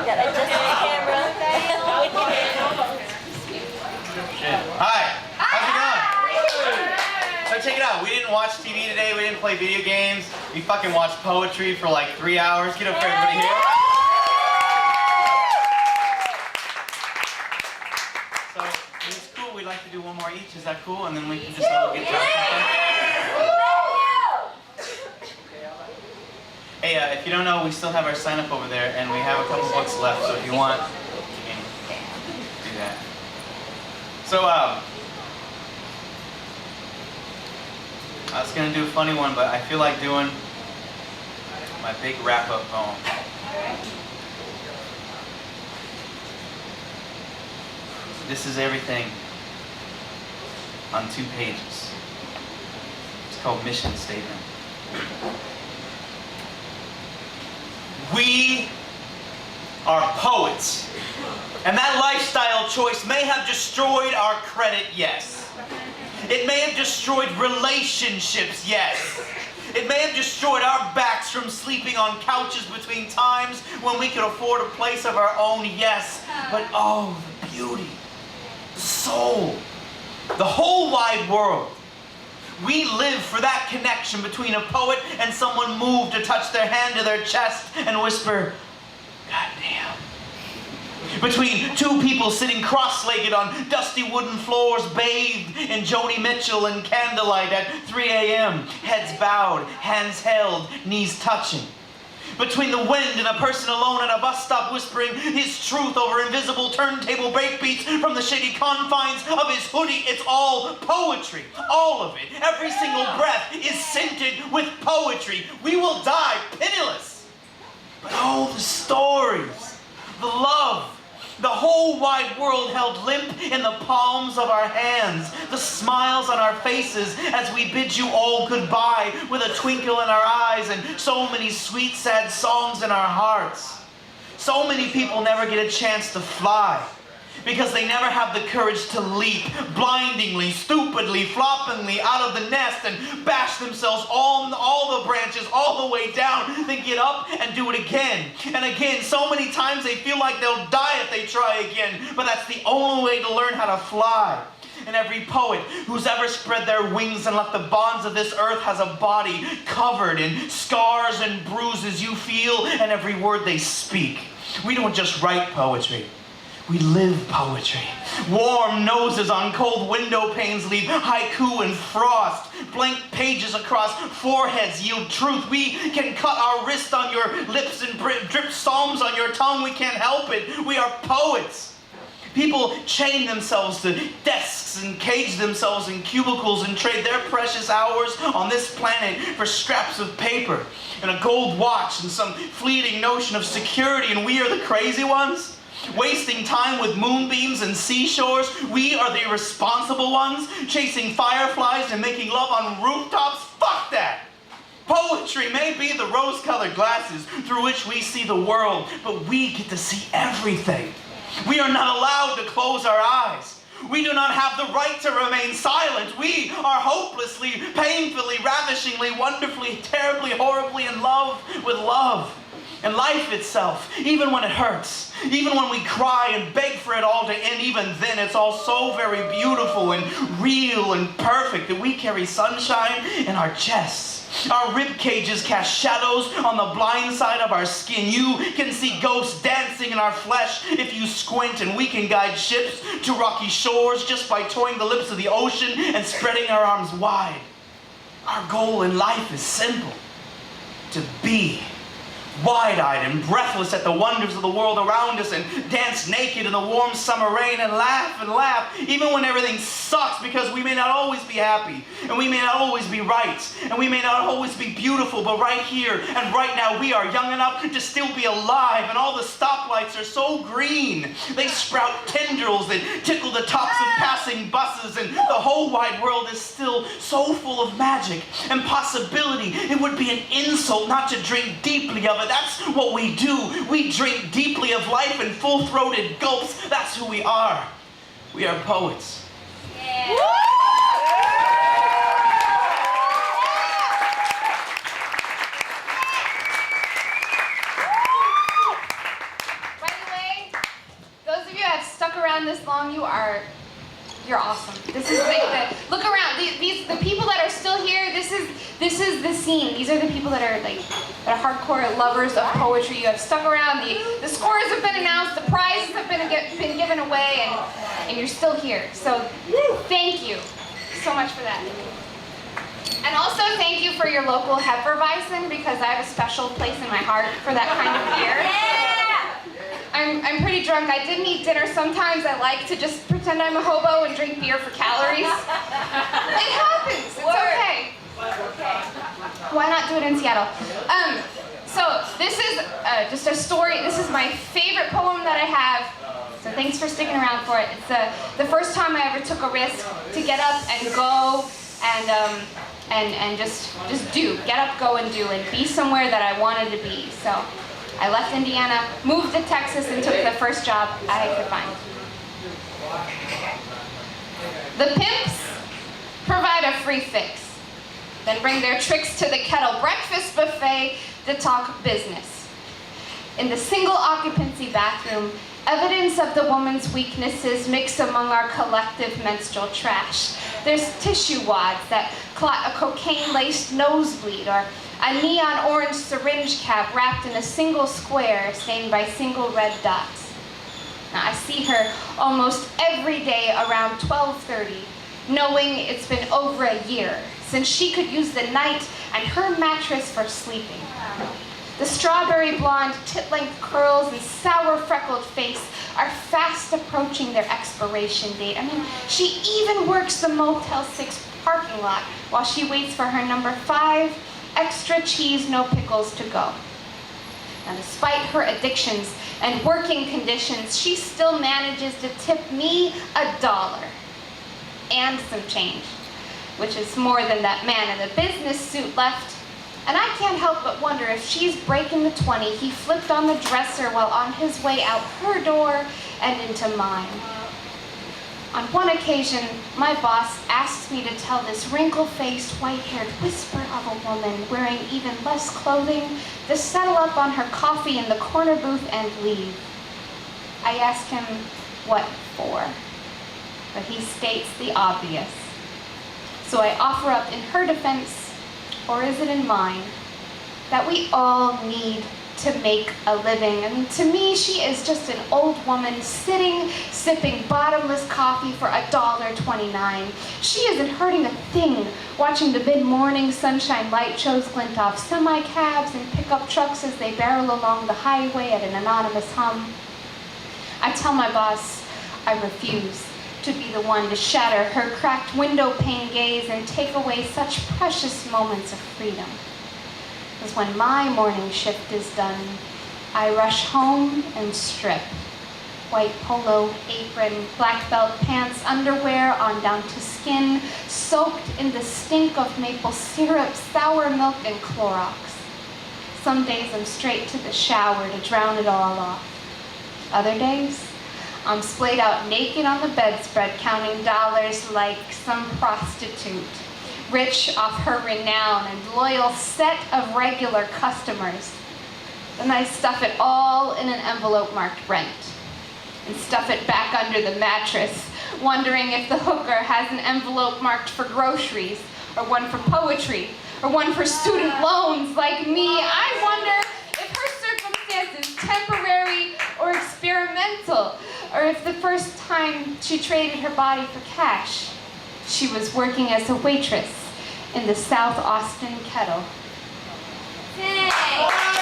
Yeah, they just on camera. Hi, how's it going? So check it out, we didn't watch TV today, we didn't play video games, we fucking watched poetry for like 3 hours. Get up for everybody here. So it's cool, we'd like to do one more each, is that cool? And then we can just all get drunk. Hey, if you don't know, we still have our sign up over there and we have a couple books left, so if you want, you can do that. So, I was going to do a funny one, but I feel like doing my big wrap-up poem. This is everything on 2 pages. It's called Mission Statement. We are poets. And that lifestyle choice may have destroyed our credit, yes. It may have destroyed relationships, yes. It may have destroyed our backs from sleeping on couches between times when we could afford a place of our own, yes. But oh, the beauty, the soul, the whole wide world. We live for that connection between a poet and someone moved to touch their hand to their chest and whisper, "God damn." Between 2 people sitting cross-legged on dusty wooden floors, bathed in Joni Mitchell and candlelight at 3 a.m., heads bowed, hands held, knees touching. Between the wind and a person alone at a bus stop whispering his truth over invisible turntable breakbeats from the shady confines of his hoodie. It's all poetry. All of it. Every single breath is scented with poetry. We will die penniless. But oh, the stories, the love, the whole wide world held limp in the palms of our hands, the smiles on our faces as we bid you all goodbye with a twinkle in our eyes and so many sweet, sad songs in our hearts. So many people never get a chance to fly because they never have the courage to leap blindingly, stupidly, floppingly out of the nest and bash themselves on all the branches all the way down, then get up and do it again and again. So many times they feel like they'll die if they try again, but that's the only way to learn how to fly. And every poet who's ever spread their wings and left the bonds of this earth has a body covered in scars and bruises you feel in every word they speak. We don't just write poetry. We live poetry. Warm noses on cold window panes leave haiku and frost. Blank pages across foreheads yield truth. We can cut our wrist on your lips and drip psalms on your tongue. We can't help it. We are poets. People chain themselves to desks and cage themselves in cubicles and trade their precious hours on this planet for scraps of paper and a gold watch and some fleeting notion of security. And we are the crazy ones? Wasting time with moonbeams and seashores. We are the irresponsible ones, chasing fireflies and making love on rooftops. Fuck that! Poetry may be the rose-colored glasses through which we see the world, but we get to see everything. We are not allowed to close our eyes. We do not have the right to remain silent. We are hopelessly, painfully, ravishingly, wonderfully, terribly, horribly in love with love. And life itself, even when it hurts, even when we cry and beg for it all to end, even then it's all so very beautiful and real and perfect that we carry sunshine in our chests. Our rib cages cast shadows on the blind side of our skin. You can see ghosts dancing in our flesh if you squint, and we can guide ships to rocky shores just by toying the lips of the ocean and spreading our arms wide. Our goal in life is simple: to be wide-eyed and breathless at the wonders of the world around us, and dance naked in the warm summer rain and laugh even when everything sucks, because we may not always be happy and we may not always be right and we may not always be beautiful, but right here and right now we are young enough to still be alive, and all the stoplights are so green they sprout tendrils that tickle the tops of passing buses, and the whole wide world is still so full of magic and possibility. It would be an insult not to drink deeply of it. That's what we do. We drink deeply of life in full-throated gulps. That's who we are. We are poets. Yeah. Right around this long, you're awesome. This is look around. The people that are still here. This is the scene. These are the people that are hardcore lovers of poetry. You have stuck around. The scores have been announced. The prizes have been given away, and you're still here. So thank you so much for that. And also thank you for your local Hefeweizen, because I have a special place in my heart for that kind of beer. I'm pretty drunk. I didn't eat dinner. Sometimes I like to just pretend I'm a hobo and drink beer for calories. It happens. It's okay. Why not do it in Seattle? So this is just a story. This is my favorite poem that I have. So thanks for sticking around for it. It's the first time I ever took a risk to get up and go and just do. Get up, go, and do, and be somewhere that I wanted to be. So I left Indiana, moved to Texas, and took the first job I could find. The pimps provide a free fix, then bring their tricks to the kettle breakfast buffet to talk business. In the single occupancy bathroom, evidence of the woman's weaknesses mix among our collective menstrual trash. There's tissue wads that clot a cocaine-laced nosebleed, or a neon orange syringe cap wrapped in a single square stained by single red dots. Now, I see her almost every day around 12:30, knowing it's been over a year since she could use the night and her mattress for sleeping. The strawberry blonde, tit-length curls and sour freckled face are fast approaching their expiration date. I mean, she even works the Motel 6 parking lot while she waits for her number 5 extra cheese, no pickles to go. Now, despite her addictions and working conditions, she still manages to tip me $1 and some change, which is more than that man in the business suit left. And I can't help but wonder if she's breaking the 20 he flipped on the dresser while on his way out her door and into mine. On one occasion, my boss asked me to tell this wrinkle-faced, white-haired whisper of a woman wearing even less clothing to settle up on her coffee in the corner booth and leave. I ask him what for, but he states the obvious. So I offer up in her defense, or is it in mine, that we all need to make a living. I mean, to me, she is just an old woman sitting, sipping bottomless coffee for $1.29. She isn't hurting a thing watching the mid-morning sunshine light shows glint off semi-cabs and pickup trucks as they barrel along the highway at an anonymous hum. I tell my boss I refuse to be the one to shatter her cracked window pane gaze and take away such precious moments of freedom. Because when my morning shift is done, I rush home and strip. White polo, apron, black belt pants, underwear on down to skin, soaked in the stink of maple syrup, sour milk, and Clorox. Some days I'm straight to the shower to drown it all off. Other days, I'm splayed out naked on the bedspread, counting dollars like some prostitute, rich off her renown and loyal set of regular customers. Then I stuff it all in an envelope marked rent and stuff it back under the mattress, wondering if the hooker has an envelope marked for groceries, or one for poetry, or one for student loans like me. I wonder if her circumstance is temporary or experimental, or if the first time she traded her body for cash, she was working as a waitress in the South Austin Kettle. Hey.